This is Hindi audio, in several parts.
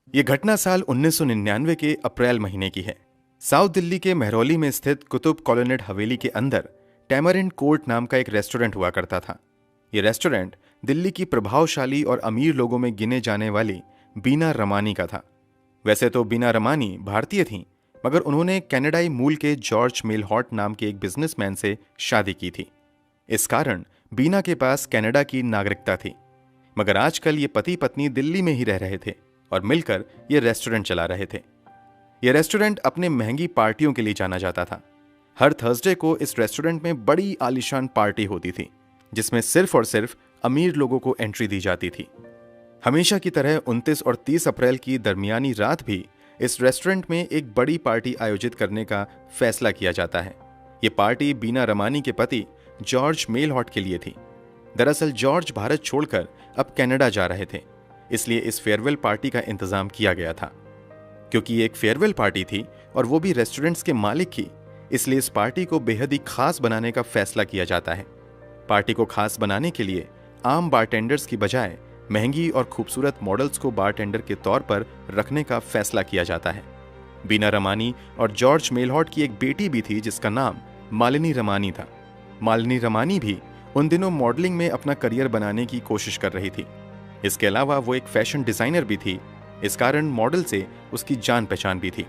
ये घटना साल 1999 के अप्रैल महीने की है। साउथ दिल्ली के महरौली में स्थित कुतुब कॉलोनेट हवेली के अंदर टैमरिंड कोर्ट नाम का एक रेस्टोरेंट हुआ करता था। ये रेस्टोरेंट दिल्ली की प्रभावशाली और अमीर लोगों में गिने जाने वाली बीना रमानी का था। वैसे तो बीना रमानी भारतीय थीं, मगर उन्होंने कनाडाई मूल के जॉर्ज मेलहॉट नाम के एक बिजनेसमैन से शादी की थी। इस कारण बीना के पास कनाडा की नागरिकता थी, मगर आजकल ये पति पत्नी दिल्ली में ही रह रहे थे और मिलकर ये रेस्टोरेंट चला रहे थे। ये रेस्टोरेंट अपने महंगी पार्टियों के लिए जाना जाता था। हर थर्सडे को इस रेस्टोरेंट में बड़ी आलीशान पार्टी होती थी, जिसमें सिर्फ और सिर्फ अमीर लोगों को एंट्री दी जाती थी। हमेशा की तरह 29 और 30 अप्रैल की दरमियानी रात भी इस रेस्टोरेंट में एक बड़ी पार्टी आयोजित करने का फैसला किया जाता है। ये पार्टी बीना रमानी के पति जॉर्ज मेलहॉट के लिए थी। दरअसल जॉर्ज भारत छोड़कर अब कनाडा जा रहे थे, इसलिए इस फेयरवेल पार्टी का इंतजाम किया गया था। क्योंकि ये एक फेयरवेल पार्टी थी और वो भी रेस्टोरेंट्स के मालिक की, इसलिए इस पार्टी को बेहद ही खास बनाने का फैसला किया जाता है। पार्टी को खास बनाने के लिए आम बारटेंडर्स की बजाय महंगी और खूबसूरत मॉडल्स को बारटेंडर के तौर पर रखने का फैसला किया जाता है। बीना रमानी और जॉर्ज मेलहॉट की एक बेटी भी थी जिसका नाम मालिनी रमानी था। मालिनी रमानी भी उन दिनों मॉडलिंग में अपना करियर बनाने की कोशिश कर रही थी। इसके अलावा वो एक फैशन डिजाइनर भी थी, इस कारण मॉडल से उसकी जान पहचान भी थी।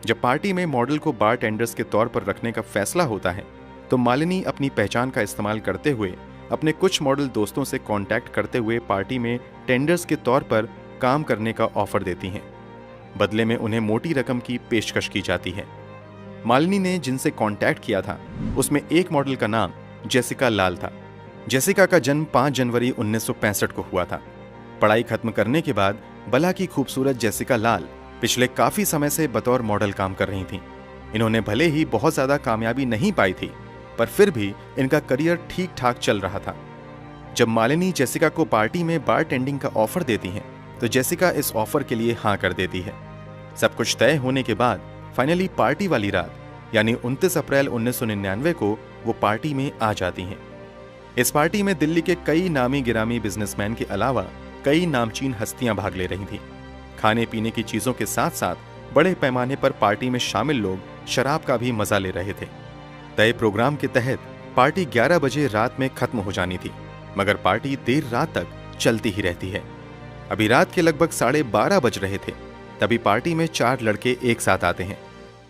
जब पार्टी में मॉडल को बारटेंडर्स के तौर पर रखने का फैसला होता है, तो मालिनी अपनी पहचान का इस्तेमाल करते हुए अपने कुछ मॉडल दोस्तों से कांटेक्ट करते हुए पार्टी में टेंडर्स के तौर पर काम करने का ऑफर देती हैं। बदले में उन्हें मोटी रकम की पेशकश की जाती है। मालिनी ने जिनसे कांटेक्ट किया था, उसमें एक मॉडल का नाम जेसिका लाल था। जेसिका का जन्म 5 जनवरी 1965 को हुआ था। पढ़ाई खत्म करने के बाद बला की खूबसूरत जेसिका लाल पिछले काफी समय से बतौर मॉडल काम कर रही थीं। इन्होंने भले ही बहुत ज्यादा कामयाबी नहीं पाई थी, पर फिर भी इनका करियर ठीक ठाक चल रहा था। जब मालिनी जेसिका को पार्टी में बारटेंडिंग का ऑफर देती हैं, तो जेसिका इस ऑफर के लिए हाँ कर देती है। सब कुछ तय होने के बाद फाइनली पार्टी वाली रात यानी 29 अप्रैल 1999 को वो पार्टी में आ जाती हैं। इस पार्टी में दिल्ली के कई नामी गिरामी बिजनेसमैन के अलावा कई नामचीन हस्तियां भाग ले रही थीं। खाने पीने की चीजों के साथ साथ बड़े पैमाने पर पार्टी में शामिल लोग शराब का भी मजा ले रहे थे। तय प्रोग्राम के तहत पार्टी 11 बजे रात में खत्म हो जानी थी, मगर पार्टी देर रात तक चलती ही रहती है। अभी रात के लगभग 12:30 बज रहे थे, तभी पार्टी में 4 लड़के एक साथ आते हैं।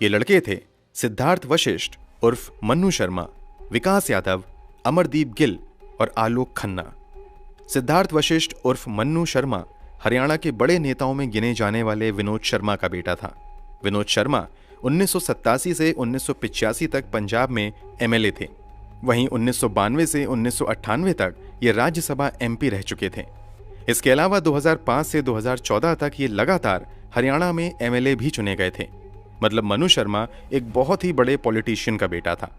ये लड़के थे सिद्धार्थ वशिष्ठ उर्फ मन्नू शर्मा, विकास यादव, अमरदीप गिल और आलोक खन्ना। सिद्धार्थ वशिष्ठ उर्फ मन्नू शर्मा हरियाणा के बड़े नेताओं में गिने जाने वाले विनोद शर्मा का बेटा था। विनोद शर्मा 1987 से 1985 तक पंजाब में एमएलए थे। वहीं 1992 से 1998 तक ये राज्यसभा एमपी रह चुके थे। इसके अलावा 2005 से 2014 तक ये लगातार हरियाणा में एमएलए भी चुने गए थे। मतलब मनु शर्मा एक बहुत ही बड़े पॉलिटिशियन का बेटा था।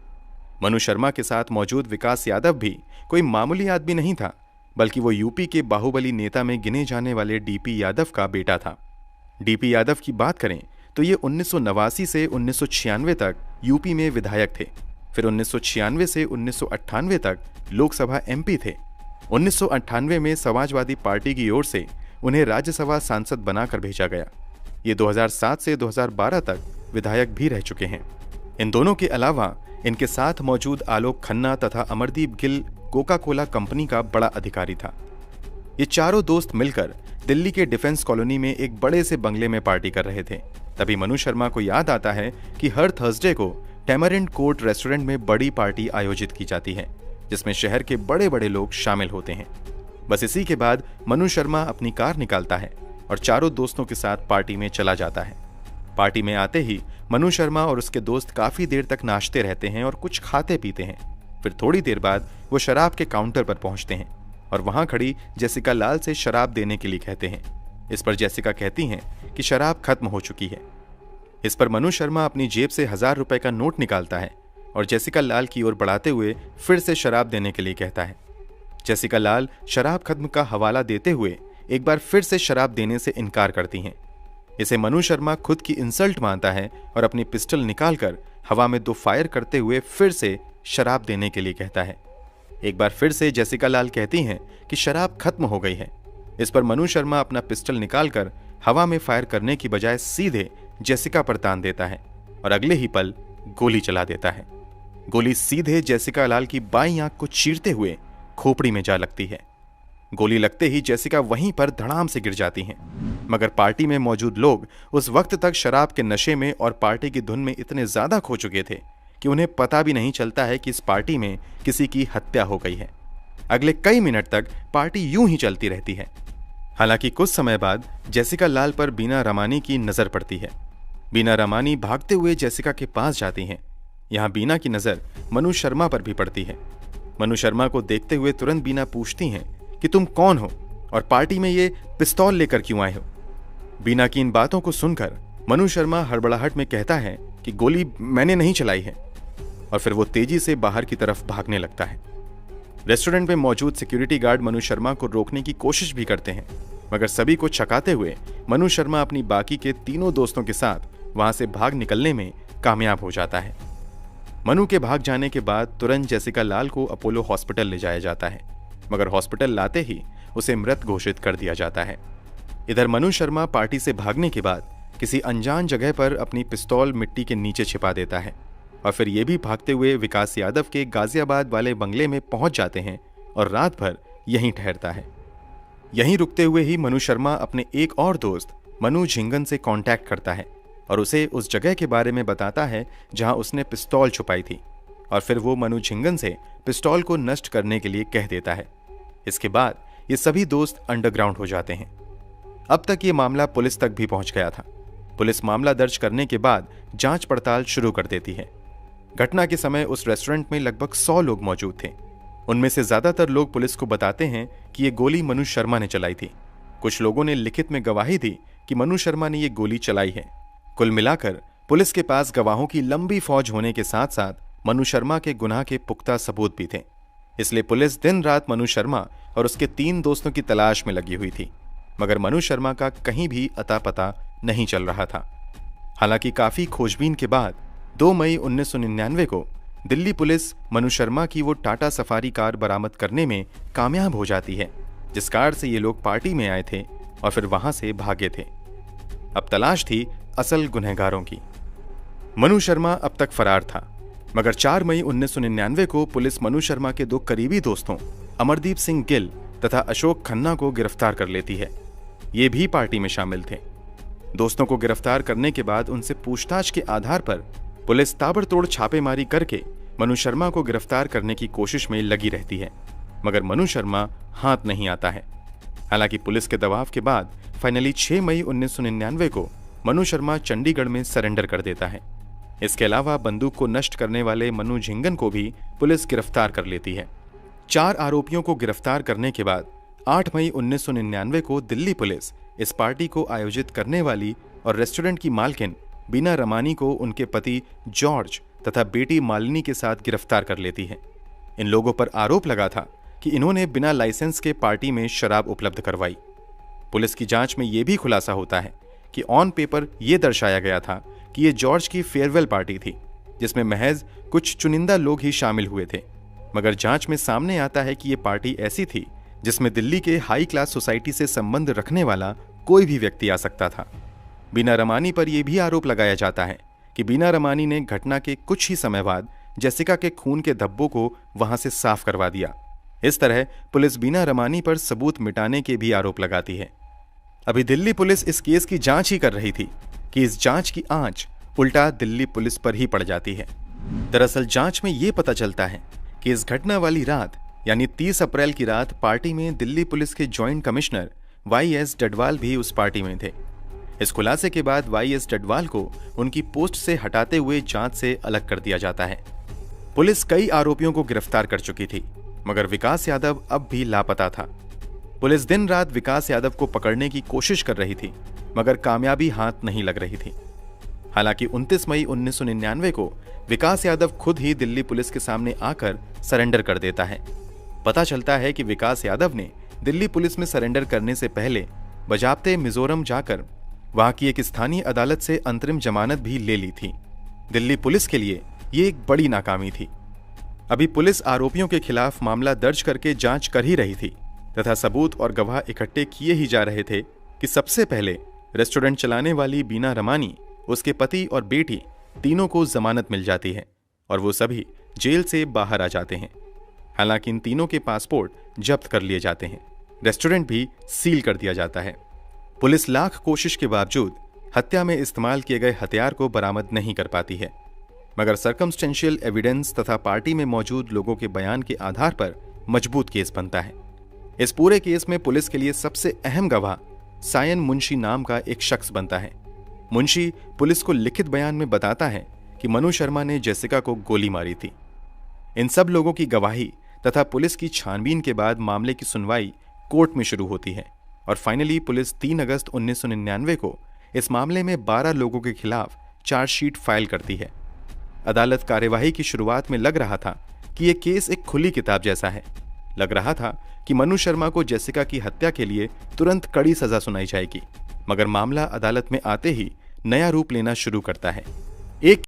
मनु शर्मा के साथ मौजूद विकास यादव भी कोई मामूली आदमी नहीं था, बल्कि वो यूपी के बाहुबली नेता में गिने जाने वाले डीपी यादव का बेटा था। डीपी यादव की बात करें तो ये 1989 से 1996 तक यूपी में विधायक थे। फिर 1996 से 1998 तक लोकसभा एमपी थे। 1998 में समाजवादी पार्टी की ओर से उन्हें राज्यसभा सांसद बनाकर भेजा गया। ये 2007 से 2012 तक विधायक भी रह चुके हैं। इन दोनों के अलावा इनके साथ मौजूद आलोक खन्ना तथा Amardeep Gill Coca Cola company का बड़ा अधिकारी था। ये चारों दोस्त मिलकर दिल्ली के डिफेंस कॉलोनी में एक बड़े से बंगले में पार्टी कर रहे थे। तभी मनु शर्मा को याद आता है कि हर थर्सडे को टैमरिंड कोर्ट रेस्टोरेंट में बड़ी पार्टी आयोजित की जाती है, जिसमें शहर के बड़े बड़े लोग शामिल होते हैं। बस इसी के बाद मनु शर्मा अपनी कार निकालता है और चारों दोस्तों के साथ पार्टी में चला जाता है। पार्टी में आते ही मनु शर्मा और उसके दोस्त काफी देर तक नाचते रहते हैं और कुछ खाते पीते हैं। फिर थोड़ी देर बाद वो शराब के काउंटर पर पहुंचते हैं और वहां खड़ी जेसिका लाल से शराब देने के लिए कहते हैं। इस पर जेसिका कहती हैं कि शराब खत्म हो चुकी है। इस पर मनु शर्मा अपनी जेब से 1000 रुपए का नोट निकालता है और जेसिका लाल की ओर बढ़ाते हुए फिर से शराब देने के लिए कहता है। जेसिका लाल शराब खत्म का हवाला देते हुए एक बार फिर से शराब देने से इनकार करती हैं। इसे मनु शर्मा खुद की इंसल्ट मानता है और अपनी पिस्टल निकालकर हवा में 2 फायर करते हुए फिर से शराब देने के लिए कहता है। एक बार फिर से जेसिका लाल कहती हैं कि शराब खत्म हो गई है। इस पर मनु शर्मा अपना पिस्टल निकालकर हवा में फायर करने की बजाय सीधे जेसिका पर तान देता है और अगले ही पल गोली चला देता है। गोली सीधे जेसिका लाल की बाईं आंख को चीरते हुए खोपड़ी में जा लगती है। गोली लगते ही जेसिका वहीं पर धड़ाम से गिर जाती हैं। मगर पार्टी में मौजूद लोग उस वक्त तक शराब के नशे में और पार्टी की धुन में इतने ज्यादा खो चुके थे कि उन्हें पता भी नहीं चलता है कि इस पार्टी में किसी की हत्या हो गई है। अगले कई मिनट तक पार्टी यूं ही चलती रहती है। हालांकि कुछ समय बाद जेसिका लाल पर बीना रमानी की नजर पड़ती है। बीना रमानी भागते हुए जेसिका के पास जाती हैं। यहाँ बीना की नजर मनु शर्मा पर भी पड़ती है। मनु शर्मा को देखते हुए तुरंत बीना पूछती हैं कि तुम कौन हो और पार्टी में ये पिस्तौल लेकर क्यों आए हो। बीना की इन बातों को सुनकर मनु शर्मा हड़बड़ाहट में कहता है कि गोली मैंने नहीं चलाई है, और फिर वो तेजी से बाहर की तरफ भागने लगता है। रेस्टोरेंट में मौजूद सिक्योरिटी गार्ड मनु शर्मा को रोकने की कोशिश भी करते हैं, मगर सभी को छकाते हुए मनु शर्मा अपनी बाकी के तीनों दोस्तों के साथ वहां से भाग निकलने में कामयाब हो जाता है। मनु के भाग जाने के बाद तुरंत जेसिका लाल को अपोलो हॉस्पिटल ले जाया जाता है, मगर हॉस्पिटल लाते ही उसे मृत घोषित कर दिया जाता है। इधर मनु शर्मा पार्टी से भागने के बाद किसी अनजान जगह पर अपनी पिस्तौल मिट्टी के नीचे छिपा देता है और फिर ये भी भागते हुए विकास यादव के गाजियाबाद वाले बंगले में पहुंच जाते हैं और रात भर यहीं ठहरता है। यहीं रुकते हुए ही मनु शर्मा अपने एक और दोस्त मनु झिंगन से कांटेक्ट करता है और उसे उस जगह के बारे में बताता है जहां उसने पिस्तौल छुपाई थी, और फिर वो मनु झिंगन से पिस्तौल को नष्ट करने के लिए कह देता है। इसके बाद ये सभी दोस्त अंडरग्राउंड हो जाते हैं। अब तक ये मामला पुलिस तक भी पहुंच गया था। पुलिस मामला दर्ज करने के बाद जांच पड़ताल शुरू कर देती है। घटना के समय उस रेस्टोरेंट में लगभग 100 लोग मौजूद थे। उनमें से ज्यादातर लोग पुलिस को बताते हैं कि ये गोली मनु शर्मा ने चलाई थी। कुछ लोगों ने लिखित में गवाही दी कि मनु शर्मा ने ये गोली चलाई है। कुल मिलाकर पुलिस के पास गवाहों की लंबी फौज होने के साथ साथ मनु शर्मा के गुनाह के पुख्ता सबूत भी थे। इसलिए पुलिस दिन रात मनु शर्मा और उसके 3 दोस्तों की तलाश में लगी हुई थी, मगर मनु शर्मा का कहीं भी अता पता नहीं चल रहा था। हालांकि काफी खोजबीन के बाद 2 मई 1999 को दिल्ली पुलिस मनु शर्मा की वो टाटा सफारी कार बरामद करने में कामयाब हो जाती है, जिस कार से ये लोग पार्टी में आए थे और फिर वहां से भागे थे। अब तलाश थी असल गुनहगारों की। मनु शर्मा अब तक फरार था, मगर 4 मई 1999 को पुलिस मनु शर्मा के 2 करीबी दोस्तों अमरदीप सिंह गिल तथा अशोक खन्ना को गिरफ्तार कर लेती है। ये भी पार्टी में शामिल थे। दोस्तों को गिरफ्तार करने के बाद उनसे पूछताछ के आधार पर पुलिस ताबड़तोड़ छापेमारी करके मनु शर्मा को गिरफ्तार करने की कोशिश में लगी रहती है, मगर मनु शर्मा हाथ नहीं आता है। हालांकि पुलिस के दबाव के बाद फाइनली 6 मई 1999 को मनु शर्मा चंडीगढ़ में सरेंडर कर देता है। इसके अलावा बंदूक को नष्ट करने वाले मनु झिंगन को भी पुलिस गिरफ्तार कर लेती है। 4 आरोपियों को गिरफ्तार करने के बाद 8 मई 1999 को दिल्ली पुलिस इस पार्टी को आयोजित करने वाली और रेस्टोरेंट की मालकिन बीना रमानी को उनके पति जॉर्ज तथा बेटी मालिनी के साथ गिरफ्तार कर लेती है। इन लोगों पर आरोप लगा था कि इन्होंने बिना लाइसेंस के पार्टी में शराब उपलब्ध करवाई। पुलिस की जांच में यह भी खुलासा होता है कि ऑन पेपर यह दर्शाया गया था कि ये जॉर्ज की फेयरवेल पार्टी थी, जिसमें महज कुछ चुनिंदा लोग ही शामिल हुए थे, मगर जांच में सामने आता है कि ये पार्टी ऐसी थी जिसमें दिल्ली के हाई क्लास सोसाइटी से संबंध रखने वाला कोई भी व्यक्ति आ सकता था। बीना रमानी पर यह भी आरोप लगाया जाता है कि बीना रमानी ने घटना के कुछ ही समय बाद जेसिका के खून के धब्बों को वहां से साफ करवा दिया। इस तरह पुलिस बीना रमानी पर सबूत मिटाने के भी आरोप लगाती है। अभी दिल्ली पुलिस इस केस की जांच ही कर रही थी कि इस जांच की आंच उल्टा दिल्ली पुलिस पर ही पड़ जाती है। दरअसल जांच में यह पता चलता है कि इस घटना वाली रात यानी 30 अप्रैल की रात पार्टी में दिल्ली पुलिस के जॉइंट कमिश्नर वाई.एस. डडवाल भी उस पार्टी में थे। इस खुलासे के बाद वाई.एस. डडवाल को उनकी पोस्ट से हटाते हुए जांच से अलग कर दिया जाता है। पुलिस कई आरोपियों को गिरफ्तार कर चुकी थी, मगर विकास यादव अब भी लापता था। पुलिस दिन रात विकास यादव को पकड़ने की कोशिश कर रही थी, मगर कामयाबी हाथ नहीं लग रही थी। हालांकि 29 मई 1999 को विकास यादव खुद ही दिल्ली पुलिस के सामने आकर सरेंडर कर देता है। पता चलता है कि विकास यादव ने दिल्ली पुलिस में सरेंडर करने से पहले बजाबते मिजोरम जाकर वहां की एक स्थानीय अदालत से अंतरिम जमानत भी ले ली थी। दिल्ली पुलिस के लिए ये एक बड़ी नाकामी थी। अभी पुलिस आरोपियों के खिलाफ मामला दर्ज करके जांच कर ही रही थी तथा सबूत और गवाह इकट्ठे किए ही जा रहे थे कि सबसे पहले रेस्टोरेंट चलाने वाली बीना रमानी, उसके पति और बेटी तीनों को जमानत मिल जाती है और वो सभी जेल से बाहर आ जाते हैं। हालांकि इन तीनों के पासपोर्ट जब्त कर लिए जाते हैं। रेस्टोरेंट भी सील कर दिया जाता है। पुलिस लाख कोशिश के बावजूद हत्या में इस्तेमाल किए गए हथियार को बरामद नहीं कर पाती है, मगर सर्कमस्टेंशियल एविडेंस तथा पार्टी में मौजूद लोगों के बयान के आधार पर मजबूत केस बनता है। इस पूरे केस में पुलिस के लिए सबसे अहम गवाह सायन मुंशी नाम का एक शख्स बनता है। मुंशी पुलिस को लिखित बयान में बताता है कि मनु शर्मा ने जेसिका को गोली मारी थी। इन सब लोगों की गवाही तथा पुलिस की छानबीन के बाद मामले की सुनवाई कोर्ट में शुरू होती है और फाइनली पुलिस 3 अगस्त 1999 को इस मामले में 12 लोगों के खिलाफ चार्जशीट फाइल करती है। अदालत कार्यवाही की शुरुआत में लग रहा था कि यह केस एक खुली किताब जैसा है। लग रहा था कि मनु शर्मा को जेसिका की हत्या के लिए तुरंत कड़ी सजा सुनाई जाएगी, मगर मामला अदालत में आते ही नया रूप लेना शुरू करता है। एक